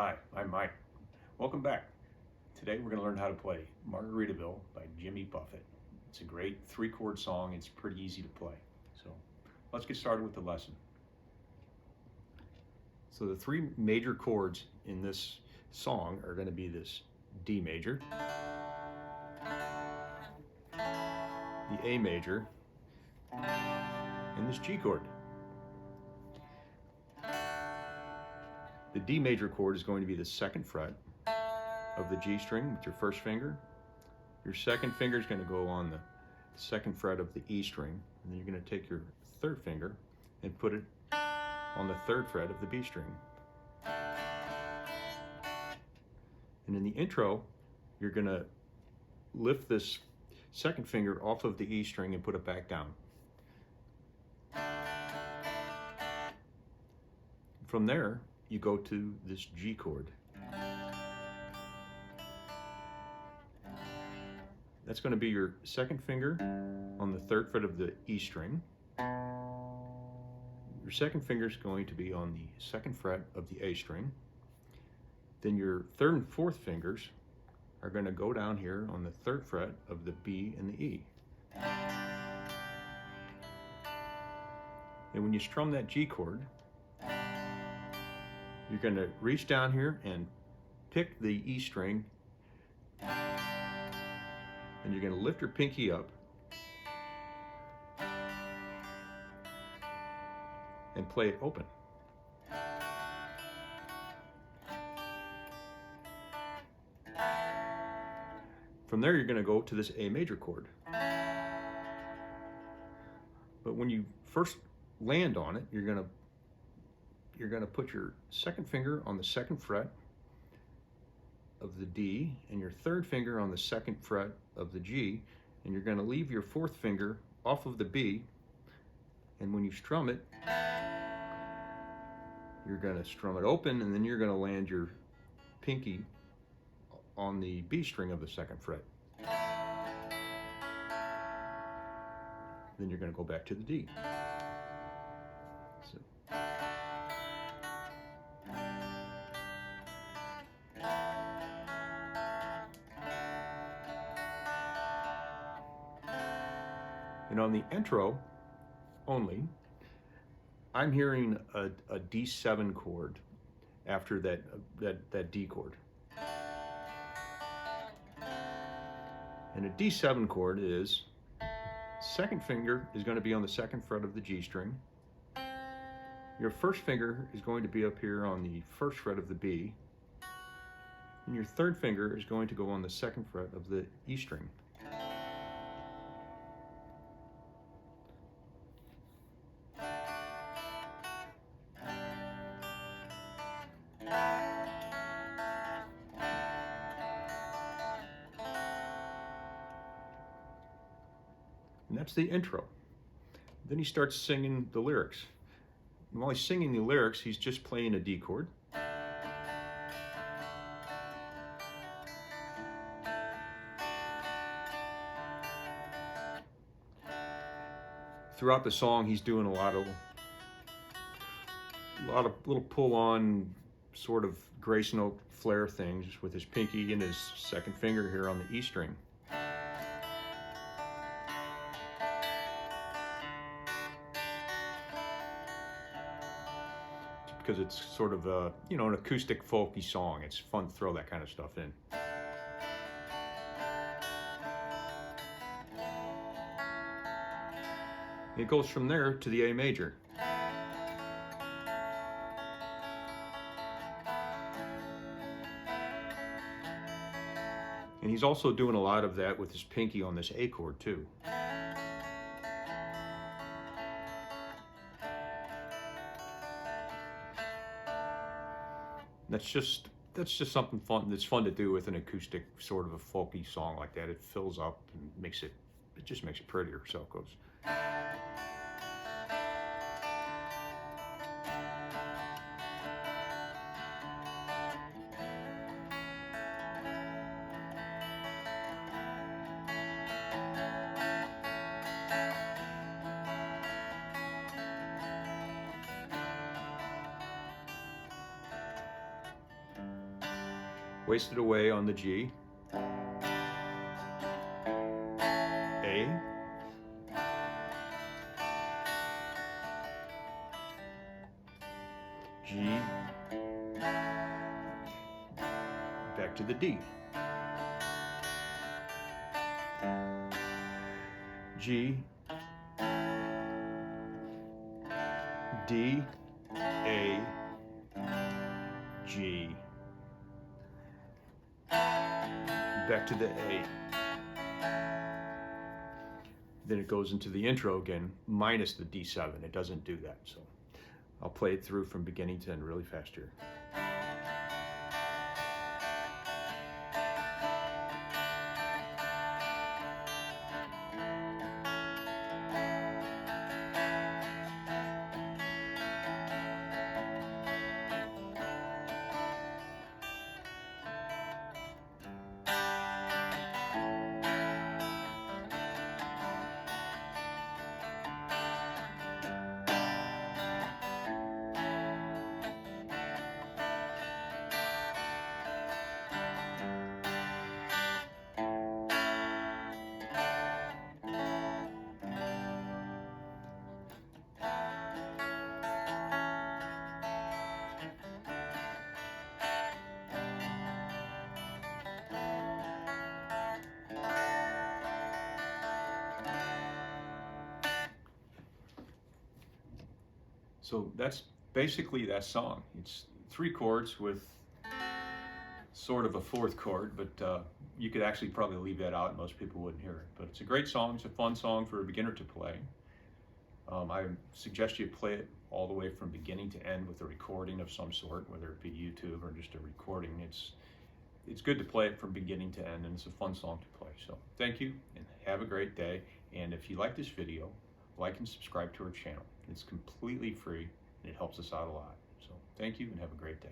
Hi, I'm Mike. Welcome back. Today we're going to learn how to play Margaritaville by Jimmy Buffett. It's a great three-chord song. It's pretty easy to play. So let's get started with the lesson. So the three major chords in this song are going to be this D major, the A major, and this G chord. The D major chord is going to be the second fret of the G string with your first finger. Your second finger is going to go on the second fret of the E string, and then you're going to take your third finger and put it on the third fret of the B string. And in the intro, you're going to lift this second finger off of the E string and put it back down. From there, you go to this G chord. That's going to be your second finger on the third fret of the E string. Your second finger is going to be on the second fret of the A string. Then your third and fourth fingers are going to go down here on the third fret of the B and the E. And when you strum that G chord, you're going to reach down here and pick the E string, and you're going to lift your pinky up and play it open. From there, you're going to go to this A major chord. But when you first land on it, you're going to put your second finger on the second fret of the D and your third finger on the second fret of the G, and you're going to leave your fourth finger off of the B, and when you strum it, you're going to strum it open, and then you're going to land your pinky on the B string of the second fret. Then you're going to go back to the D. So. And on the intro only, I'm hearing a D7 chord after that D chord. And a D7 chord is, second finger is going to be on the second fret of the G string. Your first finger is going to be up here on the first fret of the B. And your third finger is going to go on the second fret of the E string. And that's the intro. Then he starts singing the lyrics. And while he's singing the lyrics, he's just playing a D chord. Throughout the song, he's doing a lot of little pull-on, sort of grace note flare things with his pinky and his second finger here on the E string. Because it's sort of a, an acoustic folky song. It's fun to throw that kind of stuff in. It goes from there to the A major. And he's also doing a lot of that with his pinky on this A chord too. That's just something fun. That's fun to do with an acoustic, sort of a folky song like that. It fills up and it just makes it prettier. So it goes. wasted away on the G, A, G, back to the D, G, D, A, G, back to the A. Then it goes into the intro again, minus the D7. It doesn't do that, so I'll play it through from beginning to end really fast here. So that's basically that song. It's 3 chords with sort of a 4th chord, but you could actually probably leave that out and most people wouldn't hear it. But it's a great song. It's a fun song for a beginner to play. I suggest you play it all the way from beginning to end with a recording of some sort, whether it be YouTube or just a recording. It's good to play it from beginning to end, and it's a fun song to play. So thank you and have a great day. And if you like this video, like and subscribe to our channel. It's completely free and it helps us out a lot. So thank you and have a great day.